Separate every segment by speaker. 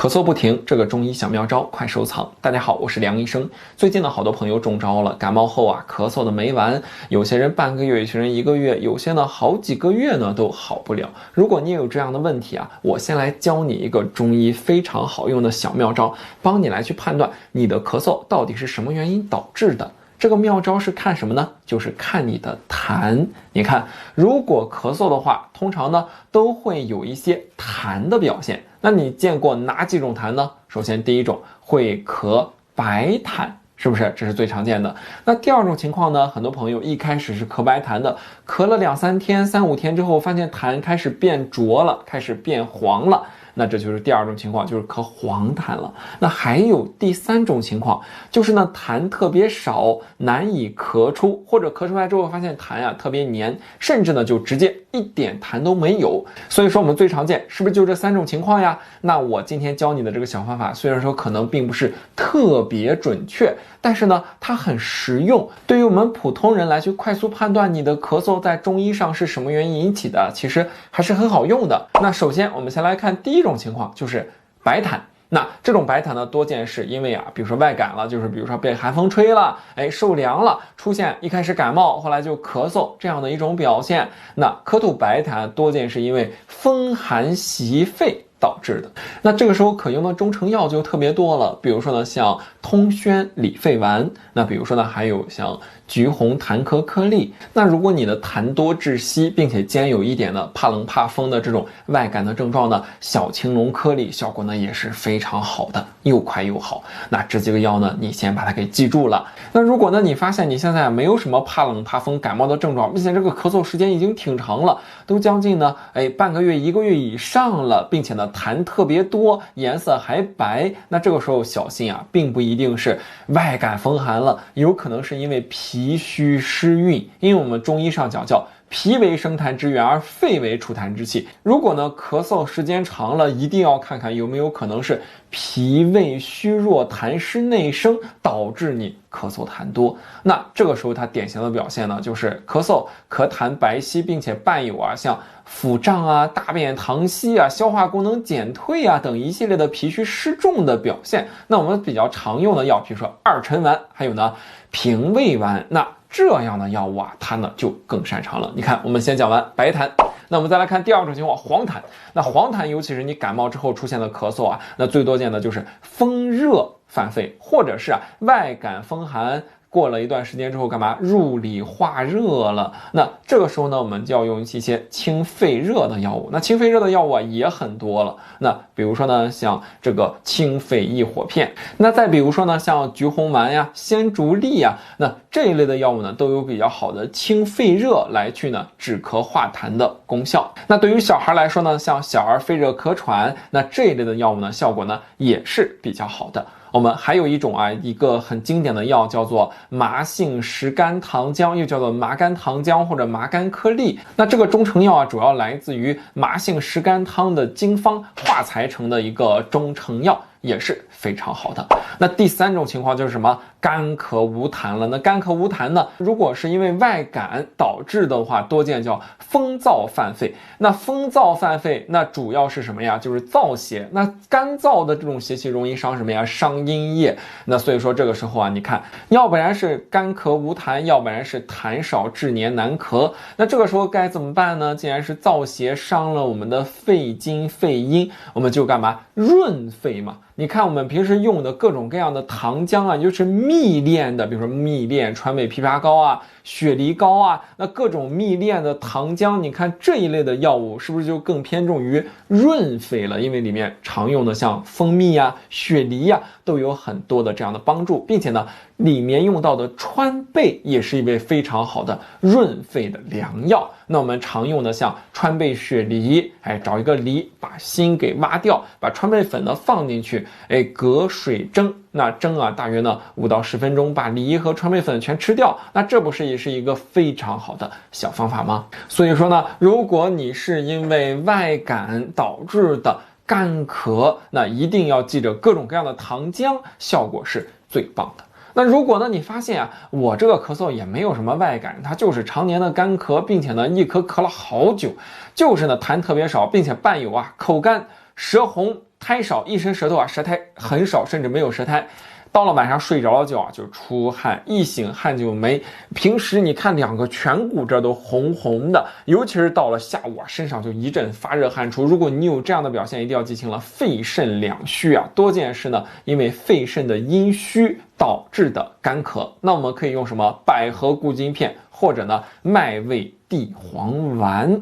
Speaker 1: 咳嗽不停，这个中医小妙招快收藏。大家好，我是梁医生。最近呢，好多朋友中招了，感冒后啊，咳嗽的没完，有些人半个月，有些人1个月，有些呢好几个月呢都好不了。如果你也有这样的问题啊，我先来教你一个中医非常好用的小妙招，帮你来去判断你的咳嗽到底是什么原因导致的。这个妙招是看什么呢？就是看你的痰。你看，如果咳嗽的话，通常呢都会有一些痰的表现。那你见过哪几种痰呢？首先第一种会咳白痰，是不是？这是最常见的。那第二种情况呢，很多朋友一开始是咳白痰的，咳了2-3天、3-5天之后，发现痰开始变浊了，开始变黄了。那这就是第二种情况，就是咳黄痰了。那还有第3种情况，就是呢痰特别少，难以咳出，或者咳出来之后发现痰啊特别黏，甚至呢就直接一点痰都没有。所以说我们最常见是不是就这3种情况呀？那我今天教你的这个小方法，虽然说可能并不是特别准确，但是呢它很实用，对于我们普通人来去快速判断你的咳嗽在中医上是什么原因引起的，其实还是很好用的。那首先我们先来看第一种情况，就是白痰。那这种白痰呢，多见是因为啊，比如说外感了，就是比如说被寒风吹了，受凉了，出现一开始感冒，后来就咳嗽这样的一种表现。那咳吐白痰多见是因为风寒袭肺导致的。那这个时候可用的中成药就特别多了，比如说呢像通宣理肺丸，那比如说呢还有像橘红痰咳颗粒。那如果你的痰多窒息，并且兼有一点的怕冷怕风的这种外感的症状呢，小青龙颗粒效果呢也是非常好的，又快又好。那这几个药呢，你先把它给记住了。那如果呢你发现你现在没有什么怕冷怕风感冒的症状，并且这个咳嗽时间已经挺长了，都将近呢半个月1个月以上了，并且呢痰特别多，颜色还白，那这个时候小心啊，并不一定是外感风寒了，有可能是因为脾虚湿运。因为我们中医上讲叫脾为生痰之源，而肺为储痰之器。如果呢咳嗽时间长了，一定要看看有没有可能是脾胃虚弱，痰湿内生，导致你咳嗽痰多。那这个时候它典型的表现呢，就是咳嗽、咳痰白稀，并且伴有啊像腹胀啊、大便溏稀啊、消化功能减退啊等一系列的脾虚湿重的表现。那我们比较常用的药，比如说二陈丸，还有呢平胃丸，那这样的药物啊，它呢就更擅长了。你看，我们先讲完白痰，那我们再来看第二种情况，黄痰。那黄痰，尤其是你感冒之后出现的咳嗽啊，那最多见的就是风热犯肺，或者是外感风寒，过了一段时间之后干嘛？入里化热了。那这个时候呢，我们就要用一些清肺热的药物。那清肺热的药物啊也很多了。那比如说呢，像这个清肺益火片。那再比如说呢，像橘红丸呀、鲜竹沥呀，那这一类的药物呢，都有比较好的清肺热来去呢止咳化痰的功效。那对于小孩来说呢，像小儿肺热咳喘，那这一类的药物呢，效果呢也是比较好的。我们还有一种一个很经典的药叫做麻杏石甘糖浆，又叫做麻甘糖浆或者麻甘颗粒。那这个中成药啊，主要来自于麻杏石甘汤的经方化裁成的一个中成药，也是非常好的。那第3种情况就是什么？干咳无痰了。那干咳无痰呢，如果是因为外感导致的话，多见叫风燥犯肺。那风燥犯肺，那主要是什么呀？就是燥邪。那干燥的这种邪气容易伤什么呀？伤阴液。那所以说这个时候啊，你看，要不然是干咳无痰，要不然是痰少滞黏难咳。那这个时候该怎么办呢？既然是燥邪伤了我们的肺经肺阴，我们就干嘛？润肺嘛。你看我们平时用的各种各样的糖浆啊，就是蜜炼的，比如说蜜炼川贝枇杷膏啊、雪梨膏啊，那各种蜜炼的糖浆，你看这一类的药物是不是就更偏重于润肺了？因为里面常用的像蜂蜜啊、雪梨啊，都有很多的这样的帮助，并且呢，里面用到的川贝也是一味非常好的润肺的良药。那我们常用的像川贝雪梨，找一个梨，把心给挖掉，把川贝粉呢放进去，隔水蒸。那蒸啊，大约呢5到10分钟，把梨和川贝粉全吃掉。那这不是也是一个非常好的小方法吗？所以说呢，如果你是因为外感导致的干咳，那一定要记着各种各样的糖浆，效果是最棒的。那如果呢你发现我这个咳嗽也没有什么外感，它就是常年的干咳，并且呢咳了好久，就是呢痰特别少，并且伴有口干、舌红、苔少，一伸舌头啊，舌苔很少，甚至没有舌苔。到了晚上睡着了觉啊，就出汗，一醒汗就没。平时你看两个颧骨这都红红的，尤其是到了下午啊，身上就一阵发热汗出。如果你有这样的表现，一定要记清了，肺肾两虚啊。多见是呢，因为肺肾的阴虚导致的干咳。那我们可以用什么百合固金片，或者呢麦味地黄丸，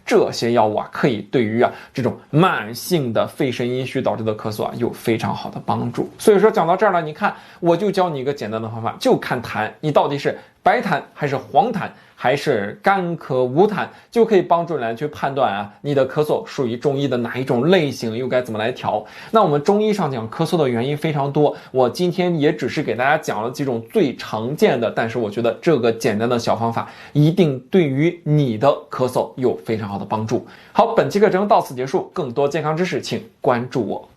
Speaker 1: 这些药物啊，可以对于这种慢性的肺肾阴虚导致的咳嗽啊，有非常好的帮助。所以说讲到这儿了，你看我就教你一个简单的方法，就看痰，你到底是白痰还是黄痰，还是干咳无痰，就可以帮助你来去判断你的咳嗽属于中医的哪一种类型，又该怎么来调。那我们中医上讲咳嗽的原因非常多，我今天也只是给大家讲了几种最常见的，但是我觉得这个简单的小方法一定对于你的咳嗽有非常好的帮助。好，本期课程到此结束，更多健康知识请关注我。